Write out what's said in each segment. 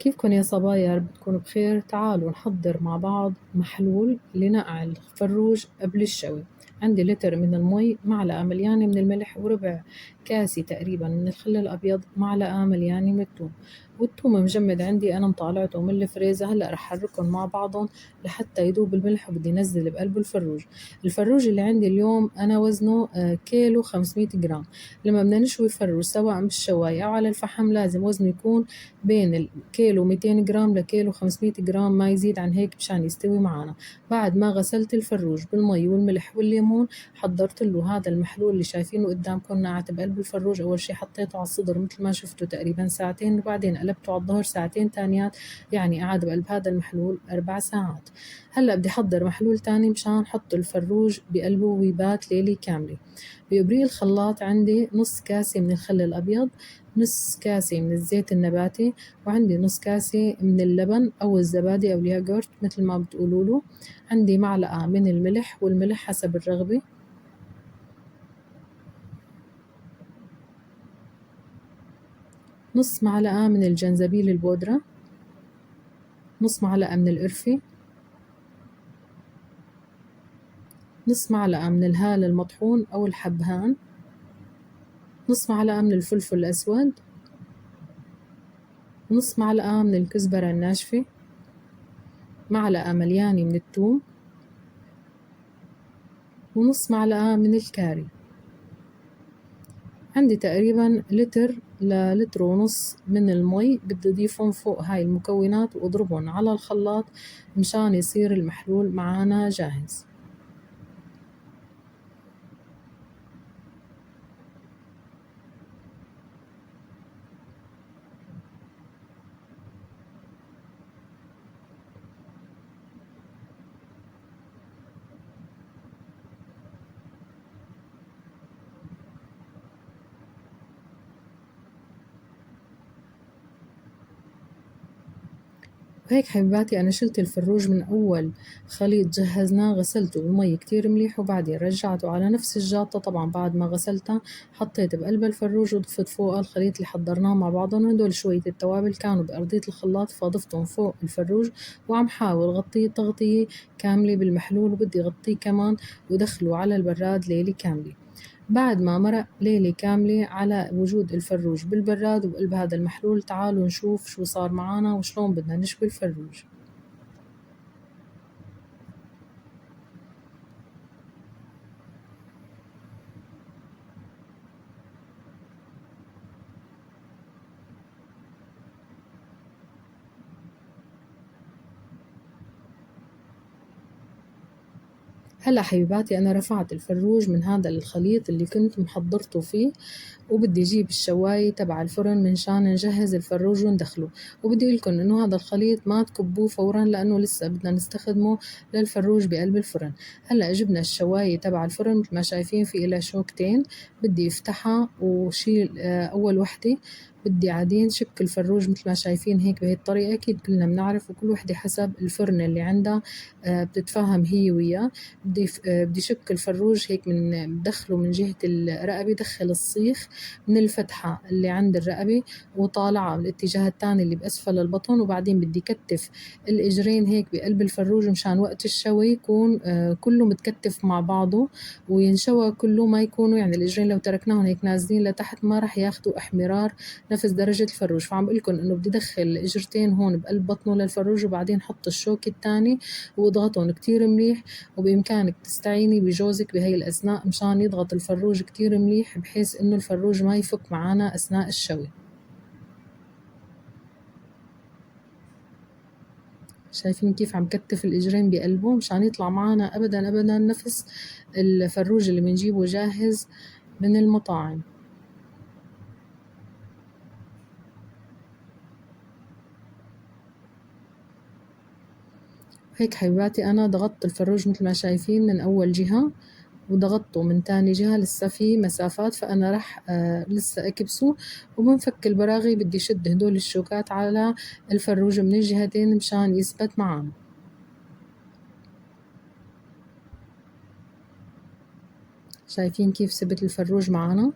كيفكن يا صبايا؟ رب تكونوا بخير. تعالوا نحضر مع بعض محلول لنقع الفروج قبل الشوي. عندي لتر من المي، معلقة مليانة من الملح، وربع كاسة تقريبا من الخل الأبيض، معلقة مليانة من الثوم. والثوم مجمد عندي أنا مطالعته من الفريزة. هلأ رح حركهم مع بعضهم لحتى يذوب الملح، وبدي نزل بقلبه الفروج. الفروج اللي عندي اليوم أنا وزنه كيلو 500 جرام. لما بدنا نشوي فروج سواء بالشواية أو على الفحم لازم وزنه يكون بين الكيلو 200 جرام لكيلو 500 جرام، ما يزيد عن هيك مشان يستوي معنا. بعد ما غسلت الفروج بالمي والملح والليمون، حضرت له هذا المحلول اللي شايفينه قدامكم نقعت بقلب الفروج. أول شي حطيته على الصدر مثل ما شفتوا تقريبا ساعتين، وبعدين قلبته على الظهر ساعتين تانيات، يعني قعد بقلب هذا المحلول 4 ساعات. هلأ بدي أحضر محلول تاني مشان حط الفروج بقلبه ويبات ليلة كاملة. بإبريق الخلاط عندي نص كاسة من الخل الأبيض، نص كاسة من الزيت النباتي، وعندي نص كاسة من اللبن أو الزبادي أو الياغورت مثل ما بتقولوله. عندي معلقة من الملح، والملح حسب الرغبة. نص معلقة من الجنزبيل البودرة، نص معلقة من القرفة، نص معلقة من الهال المطحون أو الحبهان، نص معلقة من الفلفل الأسود، نص معلقة من الكزبرة الناشفة، معلقة مليانة من الثوم، ونص معلقة من الكاري. عندي تقريبا لتر للتر ونص من المي، بدي اضيفهم فوق هاي المكونات واضربهم على الخلاط مشان يصير المحلول معانا جاهز. وهيك حبيباتي أنا شلت الفروج من أول خليط جهزناه، غسلته بمي كتير مليح، وبعدين رجعته على نفس الجاطة. طبعا بعد ما غسلتها حطيت بقلب الفروج وضفت فوق الخليط اللي حضرناه مع بعضهم. هدول شوية التوابل كانوا بأرضية الخلاط فضفتهم فوق الفروج، وعم حاول غطيه تغطية كاملة بالمحلول، وبدي غطيه كمان ودخله على البراد ليلة كاملة. بعد ما مرق ليلة كاملة على وجود الفروج بالبراد وبقلب هذا المحلول، تعالوا نشوف شو صار معانا وشلون بدنا نشوي الفروج. هلا حبيباتي أنا رفعت الفروج من هذا الخليط اللي كنت محضرته فيه، وبدي أجيب الشواية تبع الفرن منشان نجهز الفروج وندخله. وبدي لكم إنه هذا الخليط ما تكبوه فورا لأنه لسه بدنا نستخدمه للفروج بقلب الفرن. هلأ جبنا الشواية تبع الفرن مثل ما شايفين في إلها شوكتين، بدي افتحها وشيل أول وحدة. بدي عادين شك الفروج مثل ما شايفين هيك بهي الطريقة. أكيد كلنا بنعرف وكل وحدة حسب الفرن اللي عندها بتتفاهم هي وياه. بدي شك الفروج هيك من بدخله من جهة الرقبة، دخل الصيخ من الفتحة اللي عند الرقبة وطالعة بالاتجاه التاني اللي بأسفل البطن. وبعدين بدي كتف الإجرين هيك بقلب الفروج مشان وقت الشوي يكون كله متكتف مع بعضه وينشوى كله، ما يكونوا يعني الإجرين لو تركناهم هيك نازلين لتحت ما رح ياخدوا احمرار نفس درجة الفروج. فعم بقولكن إنه بدي دخل الإجرتين هون بقلب بطنه للفروج، وبعدين حط الشوك التاني واضغطهم كتير مليح. وبإمكانك تستعيني بجوزك بهي الأثناء مشان يضغط الفروج كتير مليح بحيث إنه الفروج ما يفك معانا أثناء الشوي. شايفين كيف عم كتف الإجرين بقلبه مشان يطلع معانا أبدا أبدا نفس الفروج اللي بنجيبه جاهز من المطاعم. هيك حبيباتي أنا ضغطت الفروج مثل ما شايفين من أول جهة، وضغطته من تاني جهة لسه في مسافات، فأنا رح لسه أكبسه. وبنفك البراغي بدي شد هدول الشوكات على الفروج من الجهتين مشان يثبت معانا. شايفين كيف ثبت الفروج معانا؟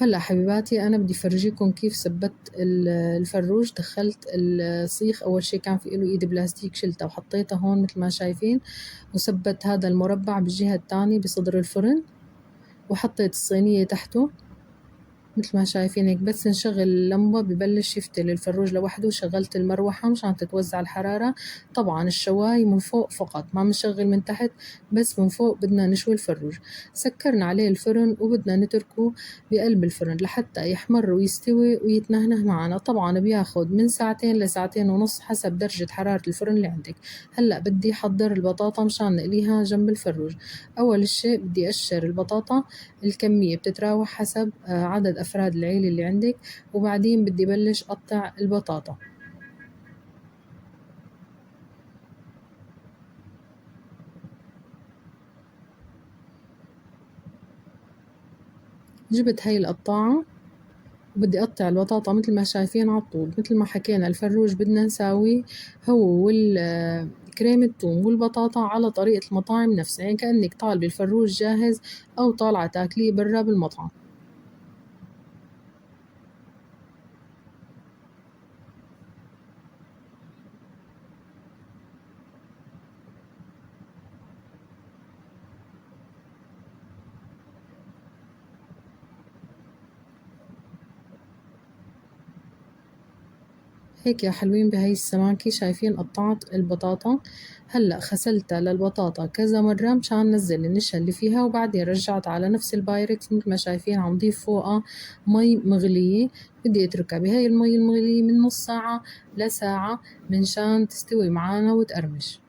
هلا حبيباتي أنا بدي فرجيكم كيف ثبت الفروج. دخلت الصيخ، أول شي كان في له إيد بلاستيك شلتها وحطيتها هون مثل ما شايفين، وثبت هذا المربع بالجهة الثانية بصدر الفرن، وحطيت الصينية تحته مثل ما شايفين هيك. بس نشغل اللمبة ببلش يفتل الفروج لوحده، وشغلت المروحة مشان تتوزع الحرارة. طبعا الشواي من فوق فقط، ما بنشغل من تحت، بس من فوق بدنا نشوي الفروج. سكرنا عليه الفرن وبدنا نتركه بقلب الفرن لحتى يحمر ويستوي ويتنهنه معنا. طبعا بياخد من ساعتين لساعتين ونص حسب درجة حرارة الفرن اللي عندك. هلأ بدي أحضر البطاطا مشان نقليها جنب الفروج. أول شيء بدي أقشر البطاطا، الكمية بتتراوح حسب عدد أفراد العيلة اللي عندك. وبعدين بدي بلش أقطع البطاطا. جبت هاي القطاعة وبدي أقطع البطاطا مثل ما شايفين عالطول. مثل ما حكينا الفروج بدنا نساويه هو كريمة الثوم والبطاطا على طريقة المطاعم نفسها، يعني كأنك طالبة الفروج جاهز أو طالعة تاكليه برا بالمطعم. هيك يا حلوين بهاي السماكة شايفين قطعت البطاطا. هلأ غسلتها للبطاطا كذا مرة مشان نزل النشا اللي فيها، وبعدين رجعت على نفس البايركس مثل ما شايفين عم ضيف فوقها مي مغلية. بدي اتركها بهاي المي المغلية من نص ساعة لساعة منشان تستوي معانا وتقرمش.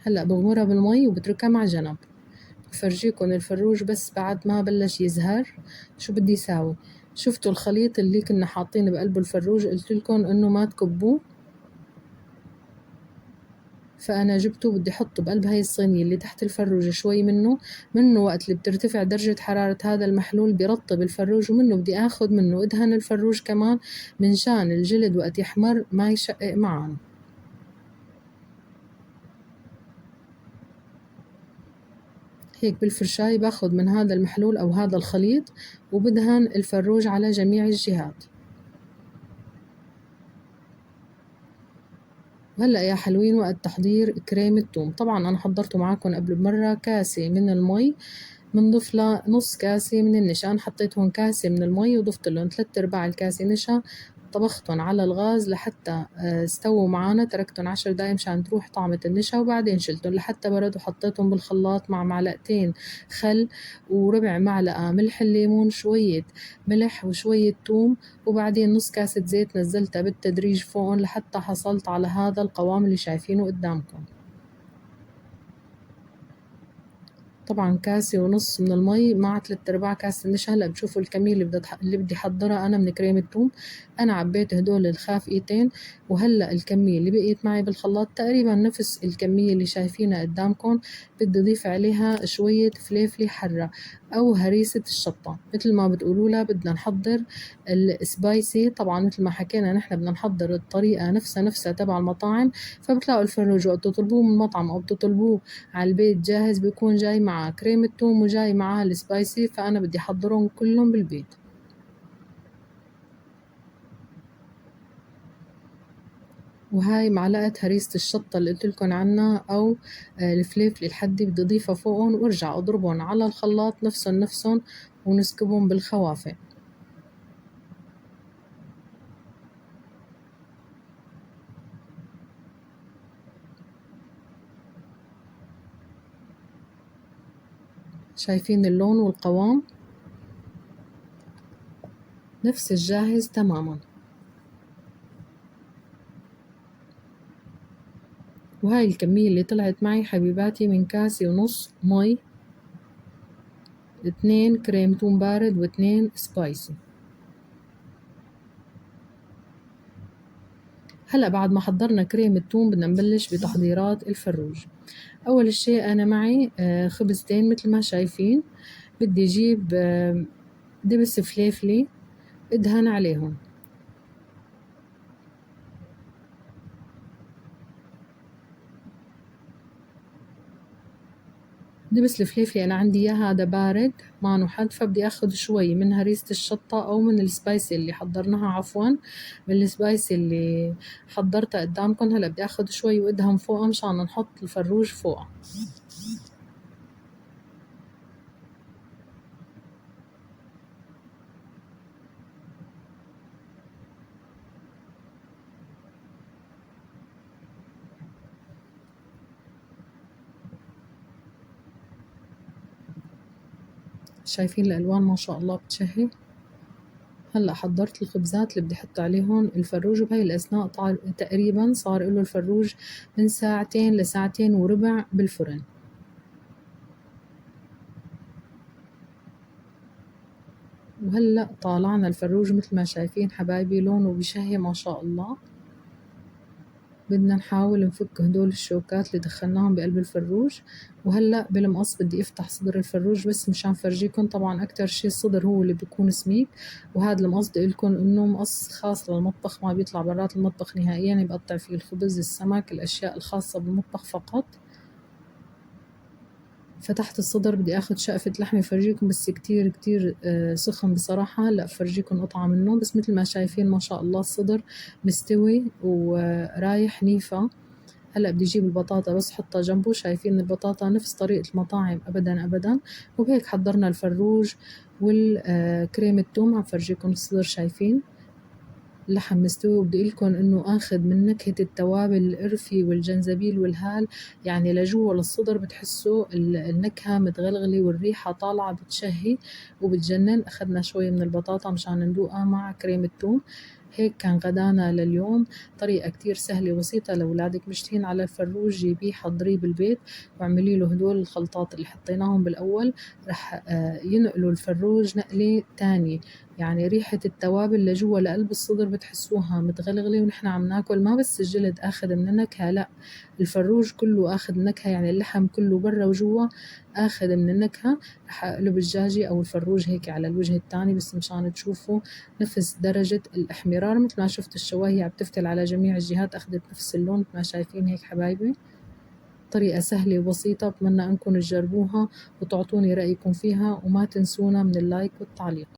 هلأ بغمرها بالمي وبتركها مع جنب. بفرجيكن الفروج بس بعد ما بلش يزهر شو بدي ساوي. شفتوا الخليط اللي كنا حاطينه بقلب الفروج، قلتلكن انه ما تكبوه، فأنا جبته بدي أحطه بقلب هاي الصينية اللي تحت الفروج شوي منه وقت اللي بترتفع درجة حرارة هذا المحلول بيرطب الفروج، ومنه بدي آخد منه أدهن الفروج كمان منشان الجلد وقت يحمر ما يشقق معنا. هيك بالفرشاية باخد من هذا المحلول أو هذا الخليط وبدهن الفروج على جميع الجهات. وهلأ يا حلوين وقت تحضير كريم الثوم. طبعا أنا حضرته معاكم قبل بمرة كاسة من المي، بنضيف لها نص كاسة من النشا. أنا حطيت هون كاسة من المي وضفت لهم 3/4 الكاسة نشا. طبختهم على الغاز لحتى استووا معانا. تركتهم 10 دقايق مشان تروح طعمة النشا، وبعدين شلتهم لحتى برد وحطيتهم بالخلاط مع معلقتين خل وربع معلقة ملح الليمون، شوية ملح وشوية توم، وبعدين نص كاسة زيت نزلتها بالتدريج فوقهم لحتى حصلت على هذا القوام اللي شايفينه قدامكم. طبعا كاسة ونص من المي مع 3/4 كاسة النشا. هلا بشوفوا الكمية اللي بدي حضرها أنا من كريمة الثوم. أنا عبيت هدول الخافقتين، وهلا الكمية اللي بقيت معي بالخلاط تقريبا نفس الكمية اللي شايفينها قدامكم. بدي أضيف عليها شوية فليفلة حرة أو هريسة الشطة مثل ما بتقولوا لها. بدنا نحضر السبايسي طبعا مثل ما حكينا نحن بدنا نحضر الطريقة نفسها تبع المطاعم. فبتلاقوا الفروج وقت تطلبوه من مطعم أو بتطلبوه على البيت جاهز بيكون جاي معاه كريمة توم وجاي معاه السبايسي، فأنا بدي أحضرهم كلهم بالبيت. وهاي معلقة هريسة الشطة اللي قلتلكن عنها أو الفليفل الحدي بدي أضيفها فوقهم وارجع أضربهم على الخلاط نفسهم ونسكبهم بالخوافق. شايفين اللون والقوام نفس الجاهز تماما. وهاي الكمية اللي طلعت معي حبيباتي من كاسة ونص مي، 2 كريم توم بارد و2 سبايسي. هلأ بعد ما حضرنا كريم الثوم بدنا نبلش بتحضيرات الفروج. أول شي أنا معي خبزتين مثل ما شايفين. بدي أجيب دبس فليفلي ادهن عليهم. دبس الفليفلي أنا عندي إياه هذا بارد ما حد، فبدي أخذ شوي من هريسة الشطة أو من السبايسي اللي حضرناها، عفوا من السبايسي اللي حضرتها قدامكم. هلا بدي أخذ شوي وأدهم فوقها مشان نحط الفروج فوقها. شايفين الألوان ما شاء الله بتشهي. هلا حضرت الخبزات اللي بدي احط عليهم الفروج، وبهي الاثناء تقريبا صار له الفروج من ساعتين لساعتين وربع بالفرن. وهلا طالعنا الفروج مثل ما شايفين حبايبي، لونه بشهي ما شاء الله. بدنا نحاول نفك هدول الشوكات اللي دخلناهم بقلب الفروج. وهلا بالمقص بدي افتح صدر الفروج بس مشان فرجيكم. طبعا اكتر شي الصدر هو اللي بيكون سميك، وهذا المقص بدي لكم انه مقص خاص للمطبخ، ما بيطلع برات المطبخ نهائيا، بقطع فيه الخبز، السمك، الاشياء الخاصة بالمطبخ فقط. فتحت الصدر بدي اخذ شقفة لحمة فرجيكم، بس كتير كتير سخن بصراحة. هلا فرجيكم قطعة منه، بس مثل ما شايفين ما شاء الله الصدر مستوي ورايح نيفة. هلا بدي اجيب البطاطا بس حطها جنبه. شايفين البطاطا نفس طريقة المطاعم ابدا ابدا. وبهيك حضرنا الفروج والكريم التوم. عم فرجيكم الصدر، شايفين اللحم مستوي. وبدي لكم انه اخذ من نكهة التوابل القرفي والجنزبيل والهال، يعني لجوا للصدر بتحسوا النكهة متغلغلة والريحة طالعة بتشهي وبتجنن. اخذنا شوي من البطاطا مشان ندوقها مع كريم الثوم. هيك كان غدانا لليوم. طريقة كتير سهلة وبسيطة. لأولادك مشتهين على الفروج جيبيه حضريه بالبيت واعملي له هدول الخلطات اللي حطيناهم بالأول. رح ينقلوا الفروج نقلة تانية، يعني ريحة التوابل لجوا لقلب الصدر بتحسوها متغلغلة. ونحن عم ناكل ما بس الجلد اخذ من النكهة، لا، الفروج كله اخذ نكهة، يعني اللحم كله برا وجوا اخذ من النكهة. رح اقلب الدجاجة او الفروج هيك على الوجه الثاني بس مشان تشوفوا نفس درجة الاحمرار. مثل ما شفت الشواية عم تفتل على جميع الجهات، اخذت نفس اللون مثل ما شايفين هيك حبايبي. طريقة سهلة وبسيطة، بتمنى انكم تجربوها وتعطوني رأيكم فيها، وما تنسونا من اللايك والتعليق.